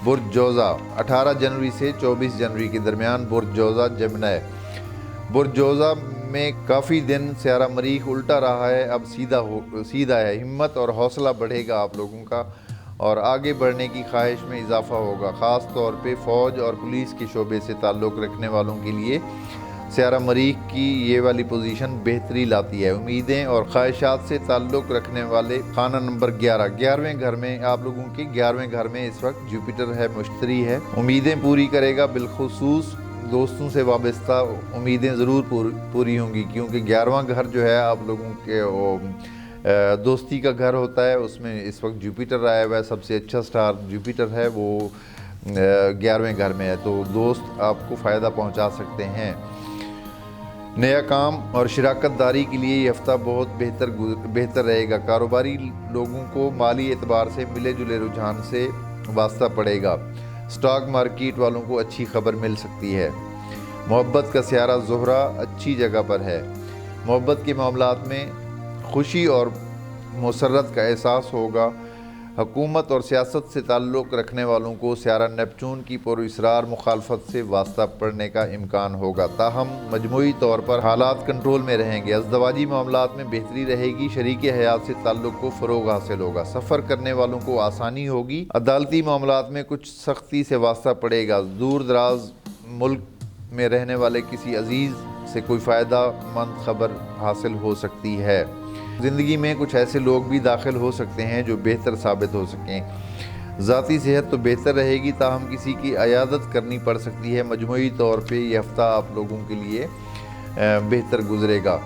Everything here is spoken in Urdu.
برج جوزہ 18 جنوری سے 24 جنوری کے درمیان برج جوزہ جمنی۔ برج جوزہ میں کافی دن سیارہ مریخ الٹا رہا ہے، اب سیدھا ہے۔ ہمت اور حوصلہ بڑھے گا آپ لوگوں کا اور آگے بڑھنے کی خواہش میں اضافہ ہوگا، خاص طور پہ فوج اور پولیس کے شعبے سے تعلق رکھنے والوں کے لیے سیارہ مریخ کی یہ والی پوزیشن بہتری لاتی ہے۔ امیدیں اور خواہشات سے تعلق رکھنے والے خانہ نمبر 11ویں گھر میں، آپ لوگوں کے 11ویں گھر میں اس وقت جوپیٹر ہے، مشتری ہے، امیدیں پوری کرے گا۔ بالخصوص دوستوں سے وابستہ امیدیں ضرور پوری ہوں گی، کیونکہ 11واں گھر جو ہے آپ لوگوں کے دوستی کا گھر ہوتا ہے، اس میں اس وقت جوپیٹر آیا ہوا ہے، سب سے اچھا سٹار جوپیٹر ہے، وہ 11ویں گھر میں ہے، تو دوست آپ کو فائدہ پہنچا سکتے ہیں۔ نیا کام اور شراکت داری کے لیے یہ ہفتہ بہت بہتر رہے گا۔ کاروباری لوگوں کو مالی اعتبار سے ملے جلے رجحان سے واسطہ پڑے گا۔ سٹاک مارکیٹ والوں کو اچھی خبر مل سکتی ہے۔ محبت کا سیارہ زہرہ اچھی جگہ پر ہے۔ محبت کے معاملات میں خوشی اور مسرت کا احساس ہوگا۔ حکومت اور سیاست سے تعلق رکھنے والوں کو سیارہ نیپچون کی پراسرار مخالفت سے واسطہ پڑنے کا امکان ہوگا، تاہم مجموعی طور پر حالات کنٹرول میں رہیں گے۔ ازدواجی معاملات میں بہتری رہے گی۔ شریک حیات سے تعلق کو فروغ حاصل ہوگا۔ سفر کرنے والوں کو آسانی ہوگی۔ عدالتی معاملات میں کچھ سختی سے واسطہ پڑے گا۔ دور دراز ملک میں رہنے والے کسی عزیز سے کوئی فائدہ مند خبر حاصل ہو سکتی ہے۔ زندگی میں کچھ ایسے لوگ بھی داخل ہو سکتے ہیں جو بہتر ثابت ہو سکیں۔ ذاتی صحت تو بہتر رہے گی، تاہم کسی کی عیادت کرنی پڑ سکتی ہے۔ مجموعی طور پہ یہ ہفتہ آپ لوگوں کے لیے بہتر گزرے گا۔